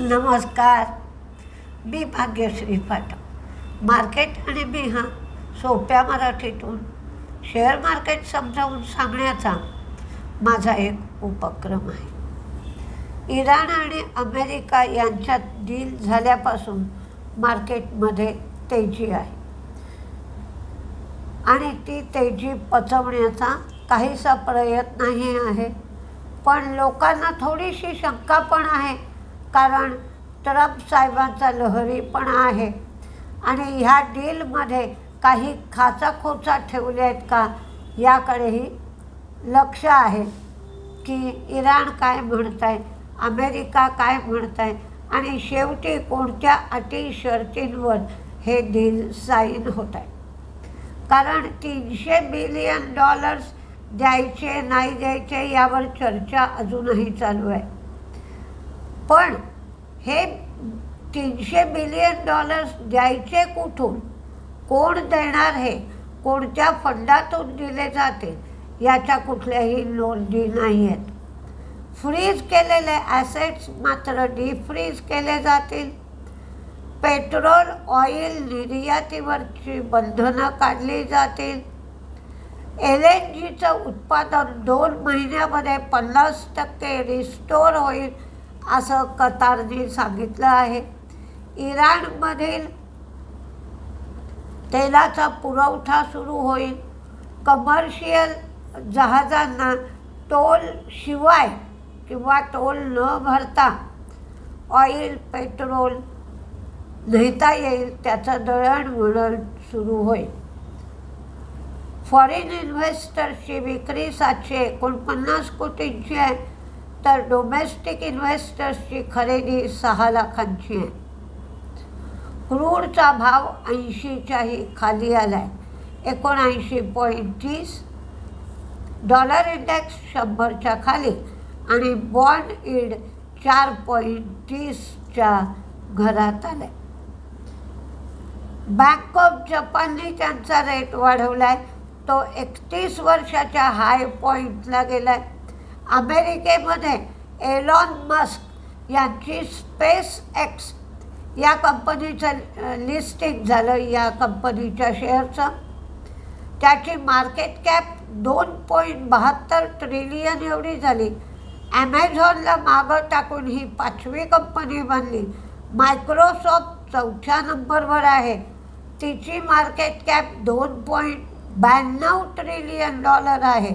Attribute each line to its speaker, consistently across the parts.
Speaker 1: नमस्कार. मी भाग्यश्री फाटक. मार्केट आणि मी हा सोप्या मराठीतून शेअर मार्केट समजावून सांगण्याचा माझा एक उपक्रम आहे. इराण आणि अमेरिका यांच्यात डील झाल्यापासून मार्केटमध्ये तेजी आहे आणि ती तेजी पचवण्याचा काहीसा प्रयत्नही आहे. पण लोकांना थोडीशी शंका पण आहे, कारण ट्रम्प साहेबांचा लहरीपणा आहे आणि ह्या डीलमध्ये काही खाचाखोचा ठेवल्या आहेत का याकडेही लक्ष आहे. की इराण काय म्हणत आहे, अमेरिका काय म्हणत आहे आणि शेवटी कोणत्या अटी शर्तींवर हे डील साईन होत आहे. कारण $300 बिलियन द्यायचे नाही द्यायचे यावर चर्चा अजूनही चालू आहे. पण हे $300 बिलियन द्यायचे कुठून, कोण देणार, हे कोणत्या फंडातून दिले जाते याच्या कुठल्याही नोंदी नाही आहेत. फ्रीज केलेले ॲसेट्स मात्र डिफ्रीज केले जातील. पेट्रोल ऑइल निर्यातीवरची बंधनं काढली जातील. LNGचं उत्पादन 2 महिन्यामध्ये 50% रिस्टोर होईल असं कतारने सांगितलं आहे. इराणमधील तेलाचा पुरवठा सुरू होईल. कमर्शियल जहाजांना टोल शिवाय किंवा टोल न भरता ऑइल पेट्रोल नेता येईल, त्याचं दळणवळण सुरू होईल. फॉरेन इन्व्हेस्टर्सची विक्री 749 कोटींची आहे, तर डोमेस्टिक इन्व्हेस्टर्सची खरेदी 6 लाखांची आहे. क्रूडचा भाव 80च्याही खाली आला आहे, 79.30. डॉलर इंडेक्स 100च्या खाली आणि बॉन्ड यील्ड 4.30च्या घरात आला आहे. बँक ऑफ जपानने त्यांचा रेट वाढवला आहे, तो 31 वर्षाच्या हाय पॉईंटला गेला आहे. अमेरिकेमध्ये एलॉन मस्क यांची स्पेस एक्स या कंपनीचं लिस्टिंग झालं. या कंपनीच्या शेअरचं त्याची मार्केट कॅप 2.72 ट्रिलियन एवढी झाली. ॲमेझॉनला मागं टाकून ही 5वी कंपनी बनली. मायक्रोसॉफ्ट 4थ्या नंबरवर आहे, तिची मार्केट कॅप $2.92 ट्रिलियन आहे.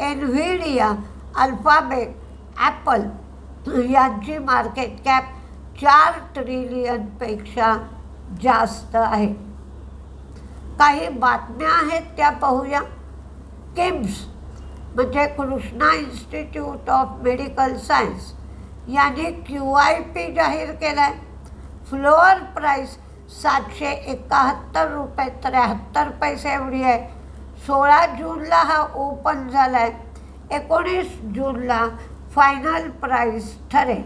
Speaker 1: एनव्हिडिया, अल्फाबेट, ॲपल यांची मार्केट कॅप 4 ट्रिलियनपेक्षा जास्त आहे. काही बातम्या आहेत त्या पाहूया. किम्स म्हणजे Krishna institute of medical science यांनी QIP जाहीर केला आहे. फ्लोअर प्राईस $771.73 एवढी आहे. 16 जूनला हा ओपन झाला आहे. 19 जूनला फायनल प्राईस ठरेल.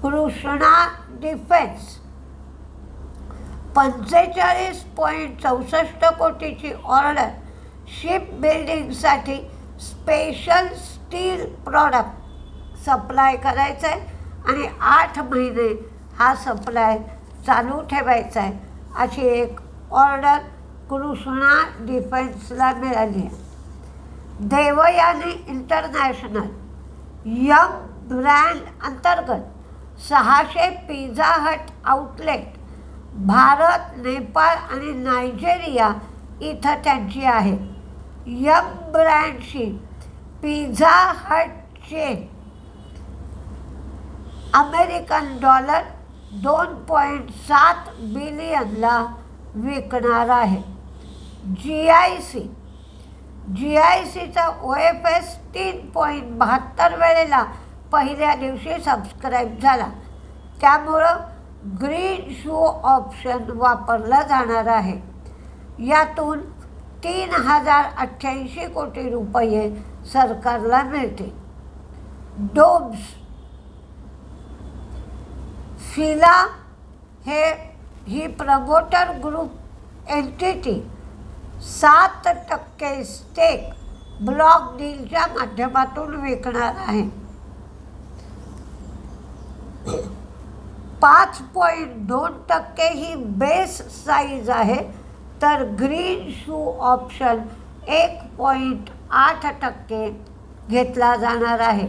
Speaker 1: कृष्णा डिफेन्स 45.64 कोटीची ऑर्डर शिप बिल्डिंगसाठी स्पेशल स्टील प्रॉडक्ट सप्लाय करायचा आहे आणि 8 महिने हा सप्लाय चालू ठेवायचा आहे, अशी एक ऑर्डर कृष्णा डिफेन्सला मिळाली आहे. देवयानी इंटरनॅशनल यंग ब्रँड अंतर्गत 600 Pizza Hut outlet Bharat, Nepal आणि नायजेरिया इथं त्यांची आहे. यंग ब्रँडची पिझ्झा हट चेन अमेरिकन $2.7 बिलियनला विकणार आहे. GICचा OFS 3.72 वेळेला पहिल्या दिवशी सबस्क्राईब झाला. त्यामुळं ग्रीन शू ऑप्शन वापरला जाणार आहे. यातून 3088 कोटी रुपये सरकारला मिळतील. डोम्स फिला ही promoter group entity 7% stake block डीलच्या माध्यमातून विकणार आहे. 5.2% ही बेस साईज आहे, तर ग्रीन शू ऑप्शन 1.8% घेतला जाणार आहे.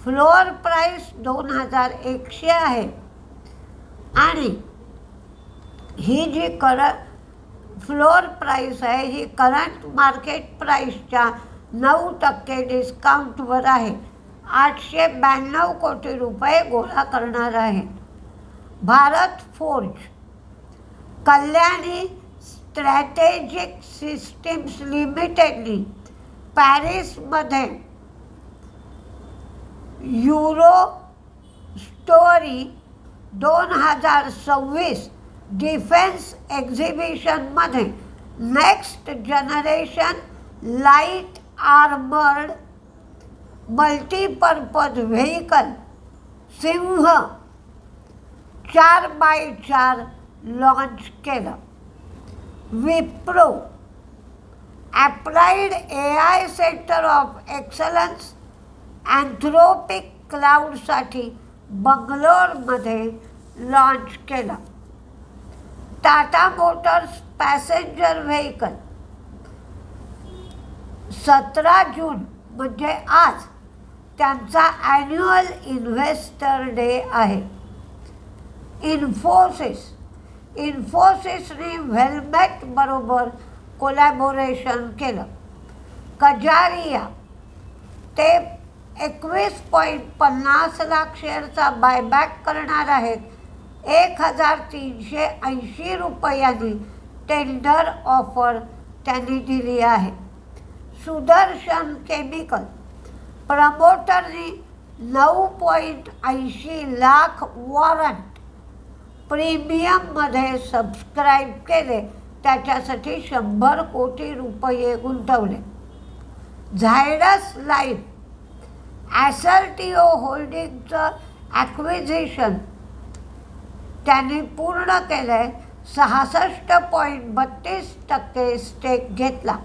Speaker 1: फ्लोअर प्राईस 2100 आहे आणि ही जी फ्लोअर प्राईस आहे ही करंट मार्केट प्राईसच्या 9% डिस्काउंटवर आहे. 892 कोटी रुपये गोळा करणार आहे. Bharat Forge, Kalyani strategic systems लिमिटेडनी पॅरिसमध्ये युरो स्टोरी 2026 डिफेन्स एक्झिबिशनमध्ये next generation light armoured multipurpose vehicle Singh 4x4 launch केलं. Wipro applied AI centre of excellence Anthropic क्लाउडसाठी बंगलोरमध्ये लॉन्च केलं. टाटा मोटर्स पॅसेंजर व्हेकल 17 जून म्हणजे आज त्यांचा ॲन्युअल इन्व्हेस्टर डे आहे. इन्फोसिसने व्हेलमेट बरोबर कोलॅबोरेशन केलं. कजारिया ते 21.50 लाख शेअरचा बायबॅक करणार आहेत. 1380 रुपयांनी टेंडर ऑफर त्यांनी दिली आहे. सुदर्शन केमिकल प्रमोटरनी 9.80 लाख वॉरंट प्रीमियममध्ये सबस्क्राईब केले. त्याच्यासाठी 100 कोटी रुपये गुंतवले. झायडस लाईफ ॲसर्टिओ होल्डिंगचं ॲक्विझिशन त्यांनी पूर्ण केलं आहे. 66.32% स्टेक घेतला.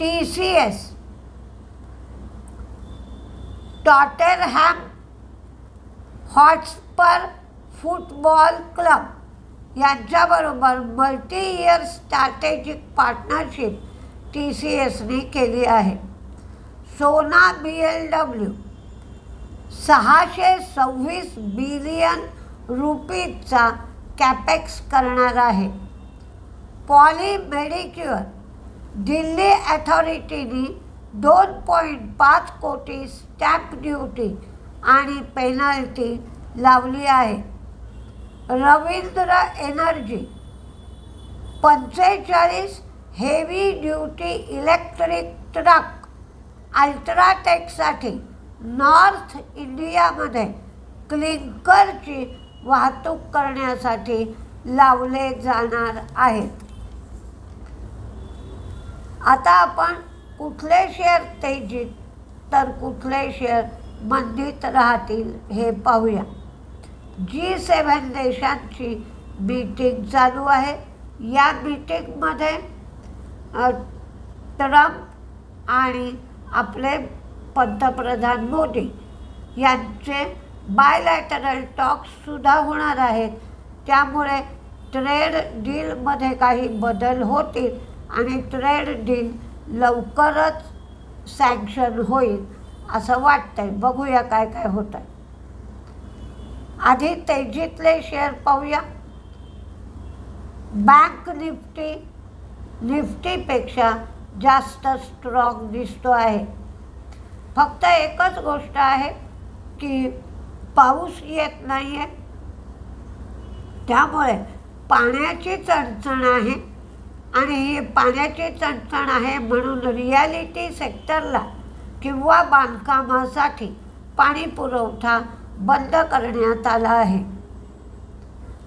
Speaker 1: TCS टॉटेनहॅम हॉटस्पर फुटबॉल क्लब यांच्याबरोबर मल्टी इयर स्ट्रॅटेजिक पार्टनरशिप TCSने केली आहे. सोना BLW 626 बिलियन रुपीजचा कॅपेक्स करणार आहे. पॉली मेडिक्युअर दिल्ली अथॉरिटीनी 2.5 कोटी स्टॅम्प ड्युटी आणि पेनल्टी लावली आहे. Ravindra energy 45 heavy duty electric truck अल्ट्राटेकसाठी नॉर्थ इंडियामध्ये क्लिंकरची वाहतूक करण्यासाठी लावले जाणार आहेत. आता आपण कुठले शेअर तेजीत तर कुठले शेअर मंदीत राहतील हे पाहूया. G7 देशांची मीटिंग चालू आहे. या मीटिंगमध्ये ट्रम्प आणि आपले पंतप्रधान मोदी यांचे बायलॅटरल टॉक्ससुद्धा होणार आहेत. त्यामुळे ट्रेड डीलमध्ये काही बदल होतील आणि ट्रेड डील लवकरच सँक्शन होईल असं वाटतंय. बघूया काय काय होतं आहे. आधी तेजीतले शेअर पाहूया. बँक निफ्टीपेक्षा जास्त स्ट्रॉंग दिसतो आहे. फक्त एकच गोष्ट आहे की पाऊस येत नाही आहे, त्यामुळे पाण्याची चणचण आहे आणि ही पाण्याची चणचण आहे म्हणून रिॲलिटी सेक्टरला किंवा बांधकामासाठी पाणी पुरवठा बंद करण्यात आला आहे.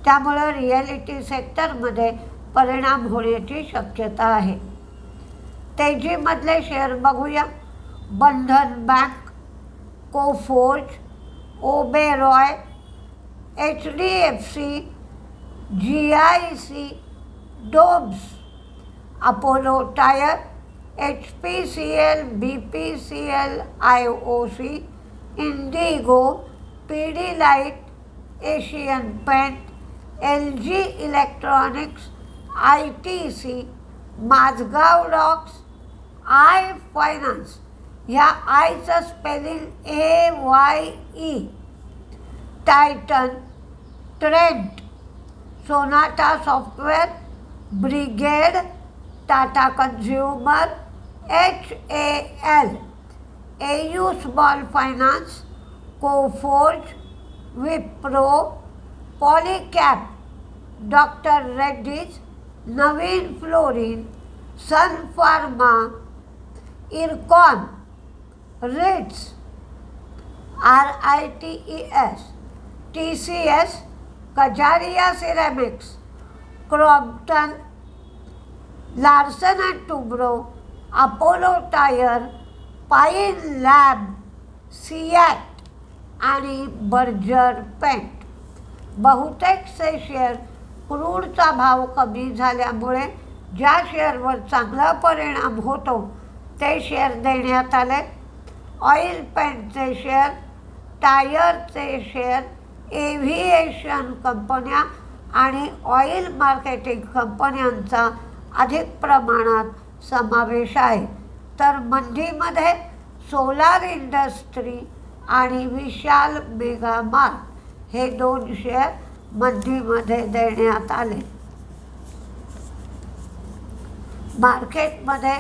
Speaker 1: त्यामुळं रिॲलिटी सेक्टरमध्ये परिणाम होण्याची शक्यता आहे. तेजीमधले शेअर बघूया. Bandhan bank, Coforge, Oberoi, HDFC, GIC, डोब्स, Apollo tyre, HPCL, BPCL, IOC, Indigo, Pidilite, Asian paint, LG electronics, ITC, Mazagon docks, Aye finance, ह्या आयचं spelling AYE, Titan, Trent, Sonata software, Brigade, Tata consumer, HAL, AU small finance, Coforge, Wipro, Polycab, doctor Reddy's, Navin fluorine, Sun pharma, Ircon, RITES, RITES, TCS, Kajaria ceramics, Crompton, Larsen and Toubro, Apollo tyre, Pine lab, CEAT आणि Berger paint. बहुतेकचे share क्रूडचा भाव कमी झाल्यामुळे ज्या शेअरवर चांगला परिणाम होतो ते शेअर देण्यात आले. ऑइल पेंटचे शेअर, टायरचे शेअर, एव्हिएशन कंपन्या आणि ऑइल मार्केटिंग कंपन्यांचा अधिक प्रमाणात समावेश आहे. तर मंदीमध्ये सोलार इंडस्ट्री आणि विशाल मेगा मार्ट हे 2 शेअर मंदीमध्ये देण्यात आले. मार्केटमध्ये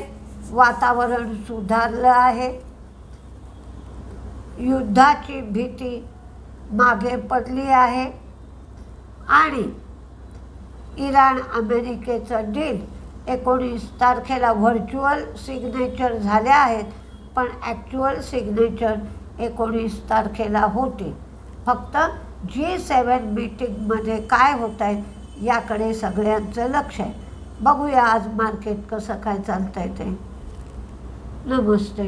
Speaker 1: वातावरण सुधारलं आहे. युद्धाची भीती मागे पडली आहे आणि इराण अमेरिकेचं डील 19 तारखेला व्हर्च्युअल सिग्नेचर झाले आहेत, पण ॲक्च्युअल सिग्नेचर 19 तारखेला होते. फक्त G7 मीटिंगमध्ये काय होत आहे याकडे सगळ्यांचं लक्ष आहे. बघूया आज मार्केट कसं काय चालतं आहे ते. नमस्ते.